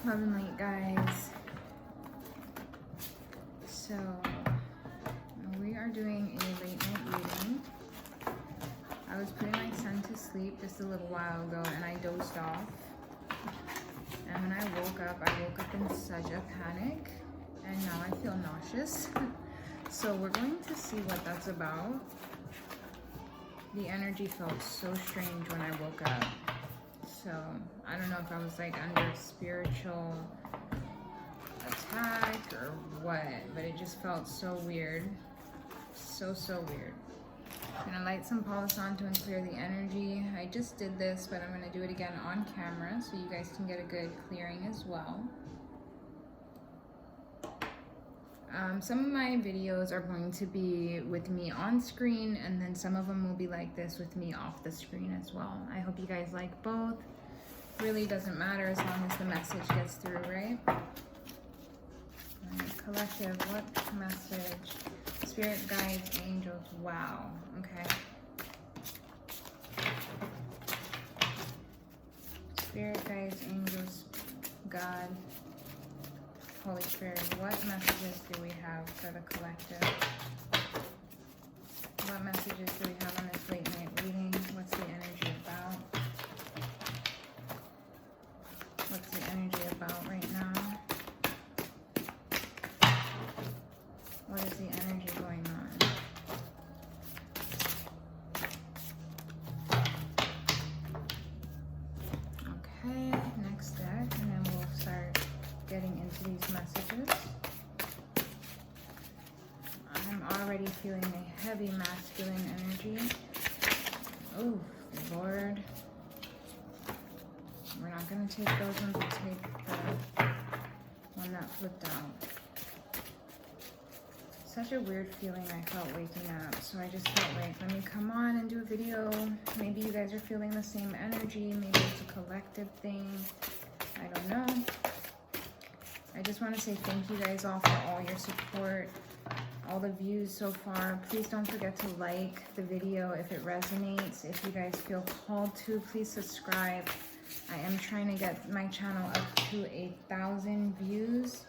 Love and light, guys. So we are doing a late night reading. I was putting my son to sleep just a little while ago and I dozed off. And when I woke up in such a panic and now I feel nauseous. So we're going to see what that's about. The energy felt so strange when I woke up. So I don't know if I was like under spiritual attack or what, but it just felt so weird. So weird. I'm gonna light some polish on to clear the energy. I just did this, but I'm gonna do it again on camera so you guys can get a good clearing as well. Some of my videos are going to be with me on screen, and then some of them will be like this with me off the screen as well. I hope you guys like both. Really doesn't matter as long as the message gets through, right? Alright, collective, what message? Spirit, guides, angels, wow, okay. Spirit, guides, angels, God, Holy Spirit, what messages do we have for the collective? What messages do we have on this late night reading? What's the energy about? What's the energy about right now? What is the energy going on? Okay, next deck, and then we'll start getting into these messages. I'm already feeling a heavy masculine energy. Oh, Lord. We're not going to take those ones, we'll take the one that flipped out. Such a weird feeling I felt waking up, so I just felt like, let me come on and do a video. Maybe you guys are feeling the same energy, maybe it's a collective thing, I don't know. I just want to say thank you guys all for all your support, all the views so far. Please don't forget to like the video if it resonates. If you guys feel called to, please subscribe. I am trying to get my channel up to 1,000 views.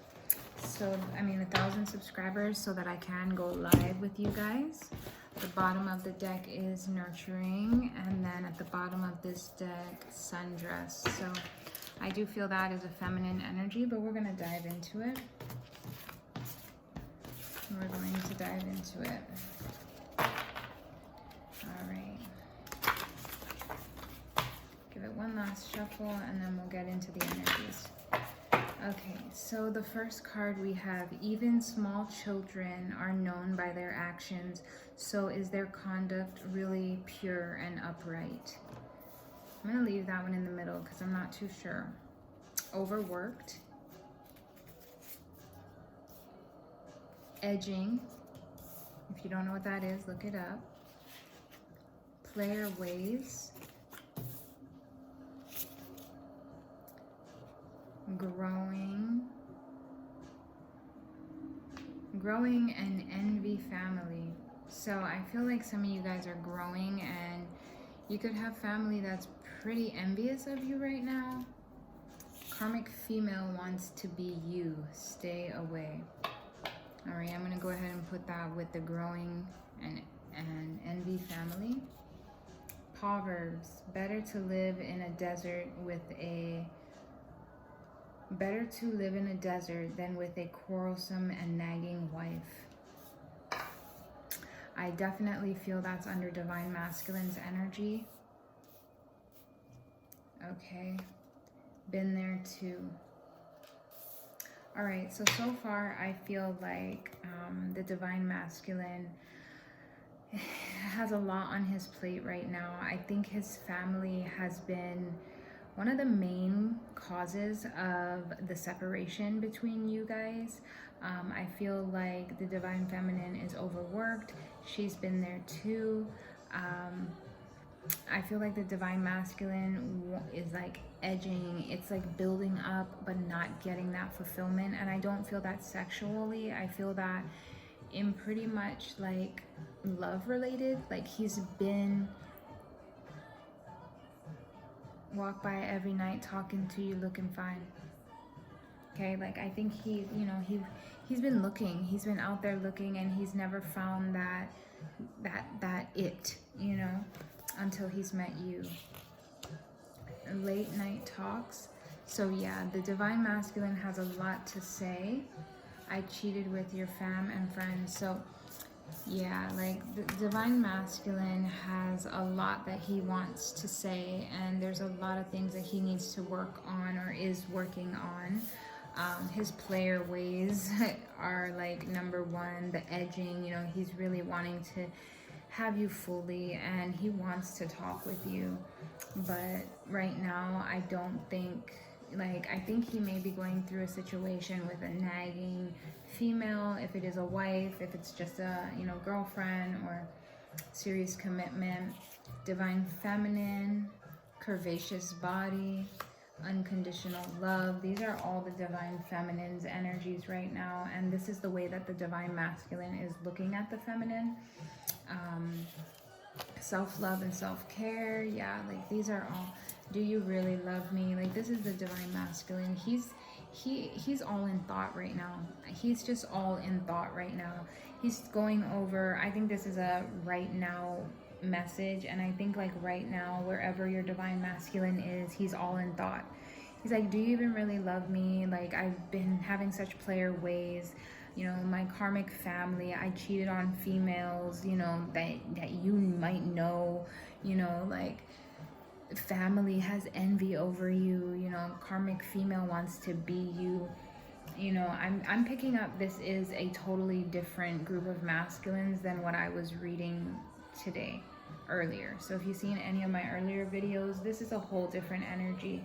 So, 1,000 subscribers so that I can go live with you guys. The bottom of the deck is nurturing, and then at the bottom of this deck, sundress. So I do feel that is a feminine energy, but we're going to dive into it. We're going to dive into it. All right. Give it one last shuffle, and then we'll get into the energies. Okay, so the first card we have, even small children are known by their actions, so is their conduct really pure and upright? I'm going to leave that one in the middle because I'm not too sure. Overworked. Edging. If you don't know what that is, look it up. Player ways. Growing and envy family. So I feel like some of you guys are growing and you could have family that's pretty envious of you right now. Karmic female wants to be you. Stay away. All right, I'm gonna go ahead and put that with the growing and envy family. Proverbs, better to live in a desert than with a quarrelsome and nagging wife. I definitely feel that's under Divine Masculine's energy. Okay, been there too. All right, so far I feel like the Divine Masculine has a lot on his plate right now. I think his family has been one of the main causes of the separation between you guys. I feel like the Divine Feminine is overworked. She's been there too. I feel like the Divine Masculine is like edging. It's like building up but not getting that fulfillment. And I don't feel that sexually. I feel that in pretty much like love related. Like he's been walk by every night talking to you, looking fine. Okay, like I think he, you know, he's been looking, he's been out there looking, and he's never found that it, you know, until he's met you. Late night talks. So yeah, the divine masculine has a lot to say. I cheated with your fam and friends. So yeah, like the divine masculine has a lot that he wants to say, and there's a lot of things that he needs to work on or is working on. His player ways are like number one, the edging, you know, he's really wanting to have you fully, and he wants to talk with you. But right now, I don't think, like, I think he may be going through a situation with a nagging female, if it is a wife, if it's just a, you know, girlfriend or serious commitment. Divine feminine, curvaceous body, unconditional love. These are all the divine feminine's energies right now, and this is the way that the divine masculine is looking at the feminine. Self-love and self-care. Yeah, like these are all, do you really love me? Like this is the divine masculine. He's all in thought right now. He's just all in thought right now. He's going over, I think this is a right now message, and I think like right now, wherever your divine masculine is, he's all in thought. He's like, do you even really love me? Like, I've been having such player ways, you know, my karmic family, I cheated on females, you know, that you might know, you know, like family has envy over you, you know, karmic female wants to be you. You know, I'm picking up this is a totally different group of masculines than what I was reading today earlier. So if you've seen any of my earlier videos, this is a whole different energy.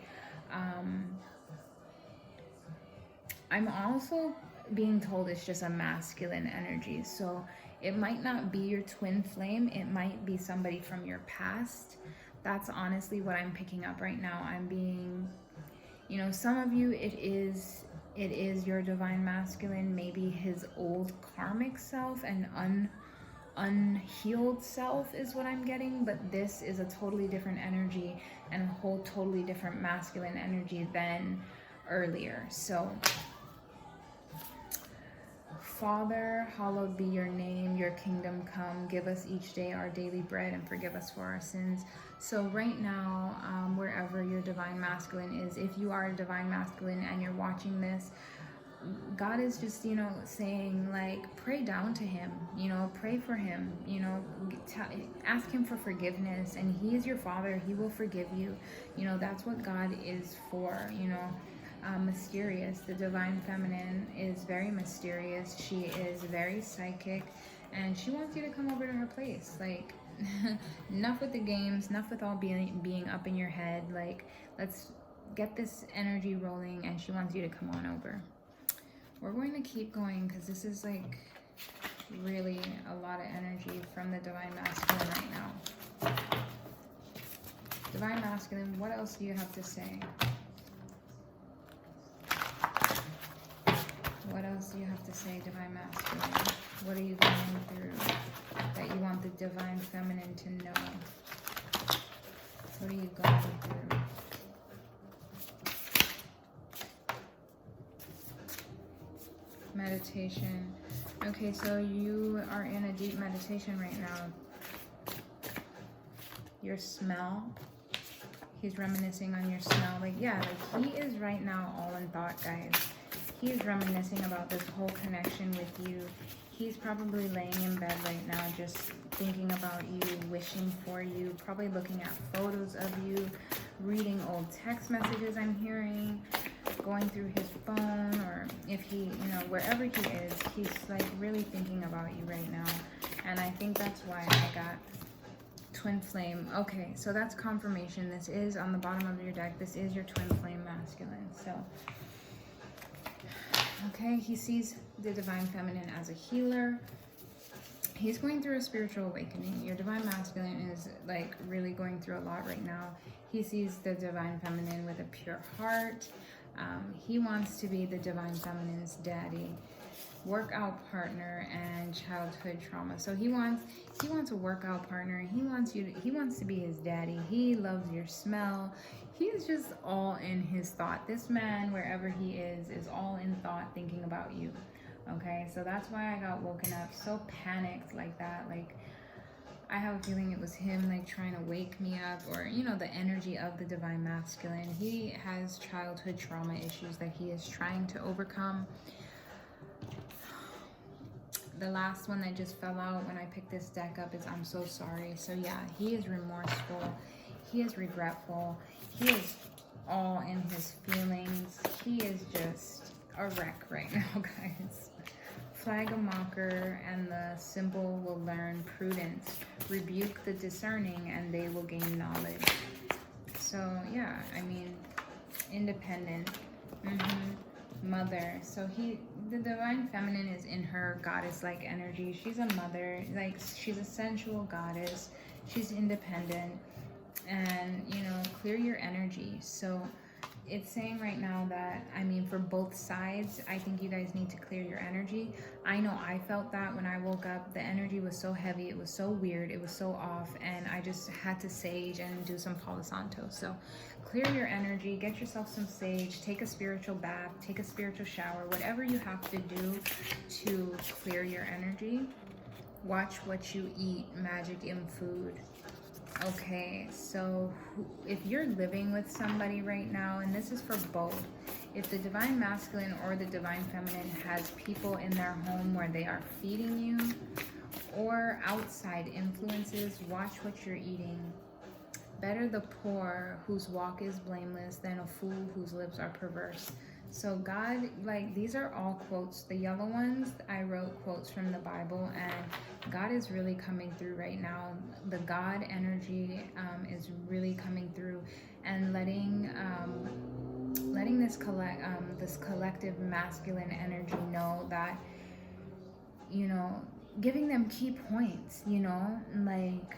I'm also being told it's just a masculine energy. So it might not be your twin flame. It might be somebody from your past. That's honestly what I'm picking up right now. I'm being, you know, some of you, it is your divine masculine, maybe his old karmic self and unhealed self is what I'm getting, but this is a totally different energy and a whole totally different masculine energy than earlier. So Father, hallowed be your name, your kingdom come, give us each day our daily bread and forgive us for our sins. So right now, wherever your divine masculine is, if you are a divine masculine and you're watching this, God is just, you know, saying like, pray down to him, you know, pray for him, you know, ask him for forgiveness, and he is your father. He will forgive you. You know, that's what God is for, you know. Mysterious. The divine feminine is very mysterious. She is very psychic, and she wants you to come over to her place. Like, enough with the games, enough with all being up in your head. Like, let's get this energy rolling, and she wants you to come on over. We're going to keep going because this is like really a lot of energy from the divine masculine right now. Divine masculine, what else do you have to say? What else do you have to say, divine masculine? What are you going through that you want the divine feminine to know? What are you going through? Meditation. Okay, so you are in a deep meditation right now. Your smell. He's reminiscing on your smell. Like, yeah, like he is right now all in thought, guys. He's reminiscing about this whole connection with you. He's probably laying in bed right now just thinking about you, wishing for you, probably looking at photos of you, reading old text messages I'm hearing, going through his phone, or if he, you know, wherever he is, he's like really thinking about you right now. And I think that's why I got twin flame. Okay, so that's confirmation. This is on the bottom of your deck. This is your twin flame masculine. So okay, he sees the divine feminine as a healer. He's going through a spiritual awakening. Your divine masculine is like really going through a lot right now. He sees the divine feminine with a pure heart. He wants to be the divine feminine's daddy, workout partner, and childhood trauma. So he wants a workout partner. He wants to be his daddy. He loves your smell. He's just all in his thought. This man, wherever he is all in thought, thinking about you. Okay, so that's why I got woken up so panicked like that. Like, I have a feeling it was him, like, trying to wake me up, or, you know, the energy of the divine masculine. He has childhood trauma issues that he is trying to overcome. The last one that just fell out when I picked this deck up is I'm so sorry. So yeah, he is remorseful. He is regretful. He is all in his feelings. He is just a wreck right now, guys. Flag a mocker, and the simple will learn prudence. Rebuke the discerning, and they will gain knowledge. So yeah, I mean, independent. Mother. So the divine feminine is in her goddess-like energy. She's a mother, like, she's a sensual goddess. She's independent, and, you know, clear your energy. So it's saying right now that, I mean, for both sides, I think you guys need to clear your energy. I know I felt that when I woke up. The energy was so heavy, it was so weird, it was so off, and I just had to sage and do some Palo Santo. So clear your energy, get yourself some sage, take a spiritual bath, take a spiritual shower, whatever you have to do to clear your energy. Watch what you eat, magic in food. Okay, so if you're living with somebody right now, and this is for both, if the divine masculine or the divine feminine has people in their home where they are feeding you, or outside influences, watch what you're eating. Better the poor whose walk is blameless than a fool whose lips are perverse. So God, like, these are all quotes. The yellow ones, I wrote quotes from the Bible, and God is really coming through right now. The God energy is really coming through, and letting this collective masculine energy know that, you know, giving them key points, you know, like,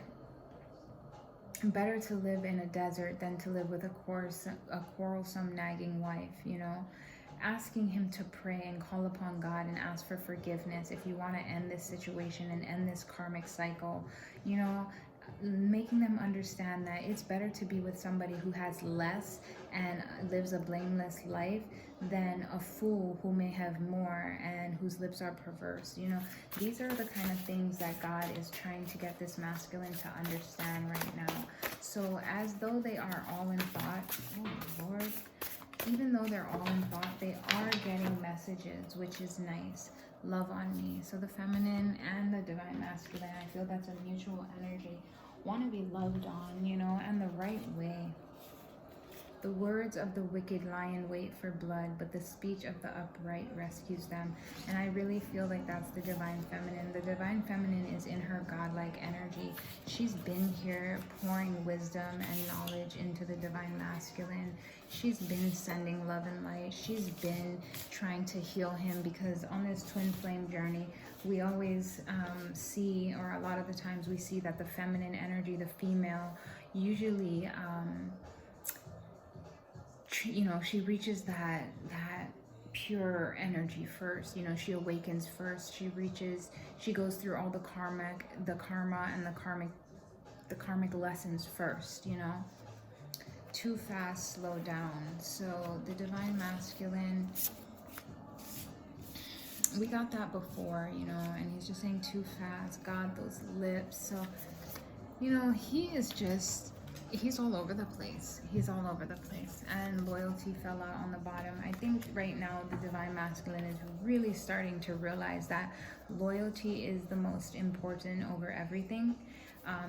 better to live in a desert than to live with a quarrelsome, nagging wife, you know. Asking him to pray and call upon God and ask for forgiveness if you want to end this situation and end this karmic cycle, you know. Making them understand that it's better to be with somebody who has less and lives a blameless life than a fool who may have more and whose lips are perverse. You know, these are the kind of things that God is trying to get this masculine to understand right now. So as though they are all in thought, oh Lord, even though they're all in thought, they are getting messages, which is nice. Love on me. So the feminine and the divine masculine, I feel that's a mutual energy. Want to be loved on, you know, and the right way. The words of the wicked lie in wait for blood, but the speech of the upright rescues them. And I really feel like that's the divine feminine. The divine feminine is in her godlike energy. She's been here pouring wisdom and knowledge into the divine masculine. She's been sending love and light. She's been trying to heal him, because on this twin flame journey, we always see, or a lot of the times we see, that the feminine energy, the female, usually you know, she reaches that pure energy first. You know, she awakens first. She goes through all the karma and the karmic lessons first, you know. Too fast, slow down. So the divine masculine, we got that before, you know, and he's just saying too fast. God, those lips. So, you know, he's all over the place. He's all over the place. And loyalty fell out on the bottom. I think right now the divine masculine is really starting to realize that loyalty is the most important over everything.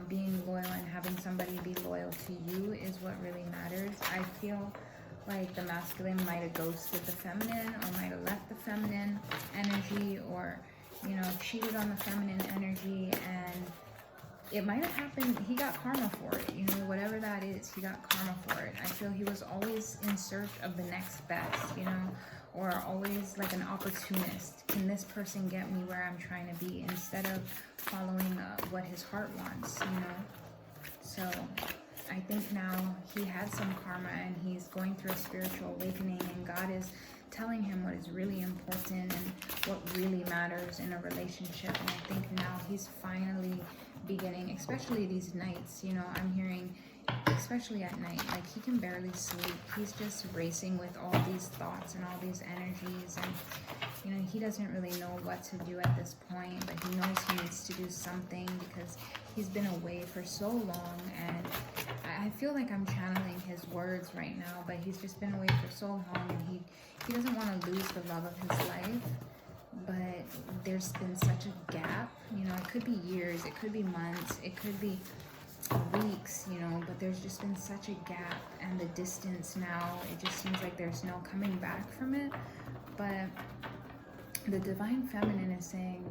Being loyal and having somebody be loyal to you is what really matters. I feel like the masculine might have ghosted the feminine, or might have left the feminine energy, or, you know, cheated on the feminine energy, and it might have happened, he got karma for it, you know, whatever that is, he got karma for it. I feel he was always in search of the next best, you know, or always like an opportunist. Can this person get me where I'm trying to be, instead of following what his heart wants, you know. So I think now he had some karma, and he's going through a spiritual awakening, and God is telling him what is really important and what really matters in a relationship. And I think now he's finally beginning, especially these nights, you know, I'm hearing especially at night. Like, he can barely sleep. He's just racing with all these thoughts and all these energies, and you know, he doesn't really know what to do at this point, but he knows he needs to do something because he's been away for so long. And I feel like I'm channeling his words right now, but he's just been away for so long, and he doesn't want to lose the love of his life. But there's been such a gap, you know, it could be years, it could be months, it could be weeks, you know, but there's just been such a gap, and the distance now, it just seems like there's no coming back from it. But the Divine Feminine is saying,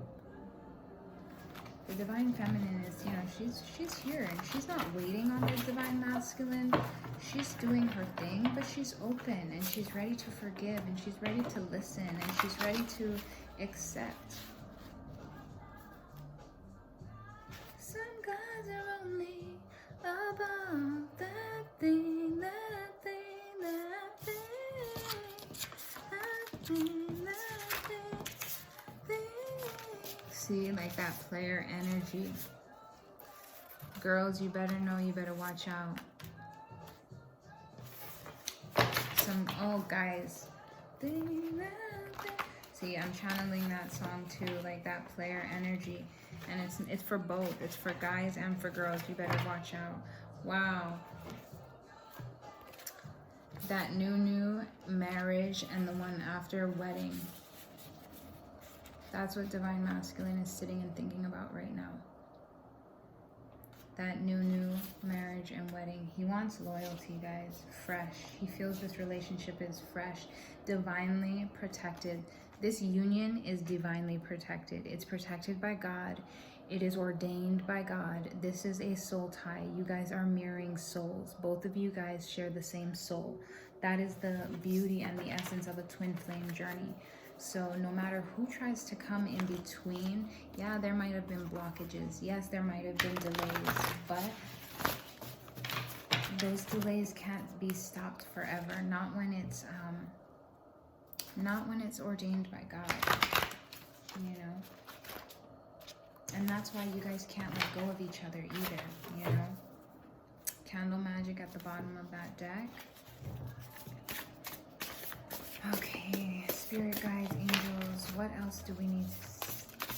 the Divine Feminine is, you know, she's here, and she's not waiting on the Divine Masculine. She's doing her thing, but she's open, and she's ready to forgive, and she's ready to listen, and she's ready to accept. Some guys are only about that thing, that thing, that thing, that thing, that thing. See, like that player energy. Girls, you better know, you better watch out. Oh, guys. See, I'm channeling that song too, like that player energy. And it's for both. It's for guys and for girls. You better watch out. Wow. That new marriage and the one after wedding. That's what Divine Masculine is sitting and thinking about right now. That new marriage and wedding. He wants loyalty, guys. Fresh. He feels this relationship is fresh, divinely protected. This union is divinely protected. It's protected by God. It is ordained by God. This is a soul tie. You guys are mirroring souls. Both of you guys share the same soul. That is the beauty and the essence of a twin flame journey. So no matter who tries to come in between, yeah, there might have been blockages. Yes, there might have been delays, but those delays can't be stopped forever. Not when it's ordained by God, you know. And that's why you guys can't let go of each other either, you know. Candle magic at the bottom of that deck. Okay, spirit guides, angels, what else do we need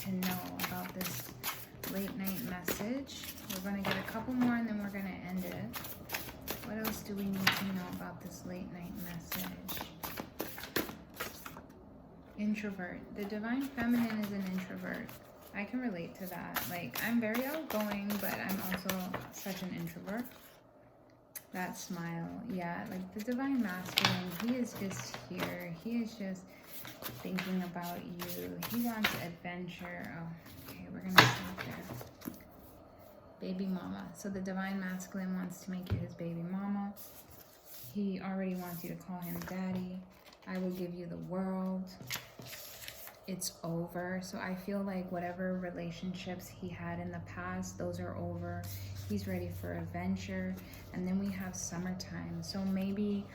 to know about this late night message? We're going to get a couple more and then we're going to end it. What else do we need to know about this late night message? Introvert. The Divine Feminine is an introvert. I can relate to that. Like, I'm very outgoing, but I'm also such an introvert. That smile, yeah, like the Divine Masculine, he is just here. He is just thinking about you. He wants adventure. Oh, okay, we're gonna stop there. Baby mama. So the Divine Masculine wants to make you his baby mama. He already wants you to call him daddy. I will give you the world. It's over. So I feel like whatever relationships he had in the past, those are over. He's ready for adventure. And then we have summertime. So maybe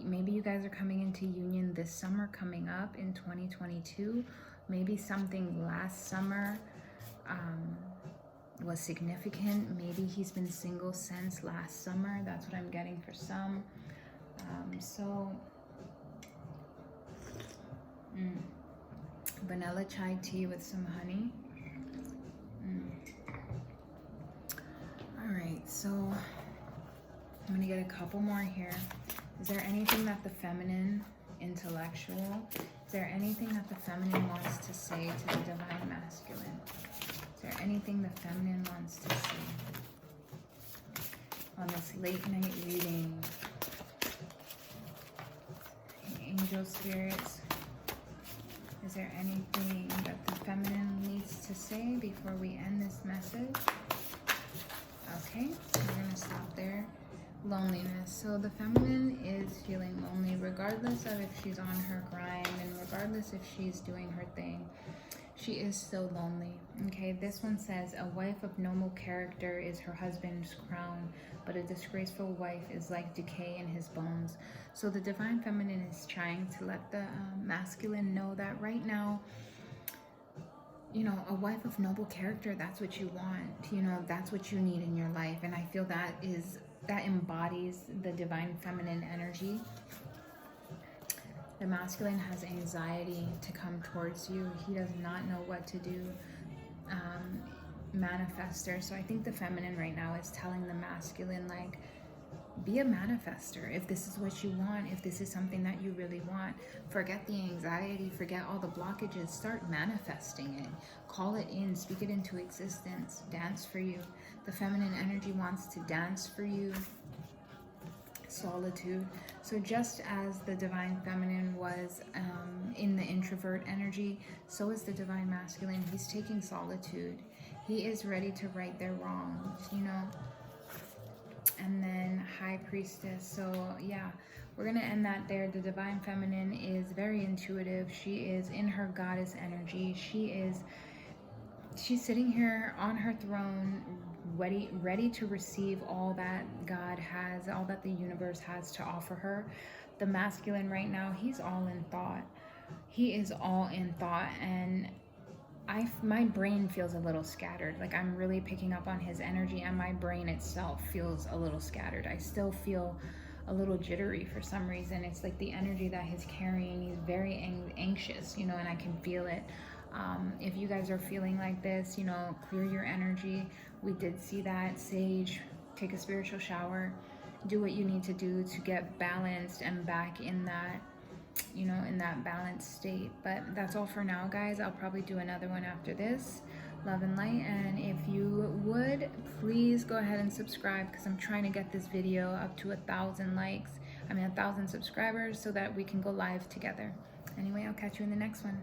you guys are coming into union this summer coming up in 2022. Maybe something last summer was significant. Maybe he's been single since last summer. That's what I'm getting for some. Vanilla chai tea with some honey. All right, so I'm gonna get a couple more here. Is there anything that the feminine, intellectual, is there anything that the feminine wants to say to the Divine Masculine? Is there anything the feminine wants to say on this late night reading? Angel spirits, is there anything that the feminine needs to say before we end this message? Okay, we're gonna stop there. Loneliness. So the feminine is feeling lonely regardless of if she's on her grind and regardless if she's doing her thing. She is still lonely. Okay, this one says, a wife of noble character is her husband's crown, but a disgraceful wife is like decay in his bones. So the Divine Feminine is trying to let the masculine know that right now you know, a wife of noble character, that's what you want. You know, that's what you need in your life. And I feel that embodies the divine feminine energy. The masculine has anxiety to come towards you. He does not know what to do. Manifester. So I think the feminine right now is telling the masculine, like, be a manifester. If this is what you want, if this is something that you really want, forget the anxiety, forget all the blockages, start manifesting it. Call it in, speak it into existence, dance for you. The feminine energy wants to dance for you. Solitude. So just as the divine feminine was in the introvert energy, so is the divine masculine. He's taking solitude. He is ready to right their wrongs, you know. And then High Priestess. So yeah, we're gonna end that there. The divine feminine is very intuitive. She is in her goddess energy. She's sitting here on her throne, ready to receive all that God has, all that the universe has to offer her. The masculine right now, he's all in thought. He is all in thought, and my brain feels a little scattered. Like, I'm really picking up on his energy, and my brain itself feels a little scattered. I still feel a little jittery for some reason. It's like the energy that he's carrying. He's very anxious, you know, and I can feel it. If you guys are feeling like this, you know, clear your energy. We did see that. Sage, take a spiritual shower, do what you need to do to get balanced and back in that, you know, in that balanced state. But that's all for now, guys. I'll probably do another one after this. Love and light. And if you would, please go ahead and subscribe, because I'm trying to get this video up to 1,000 likes. 1,000 subscribers, so that we can go live together. Anyway, I'll catch you in the next one.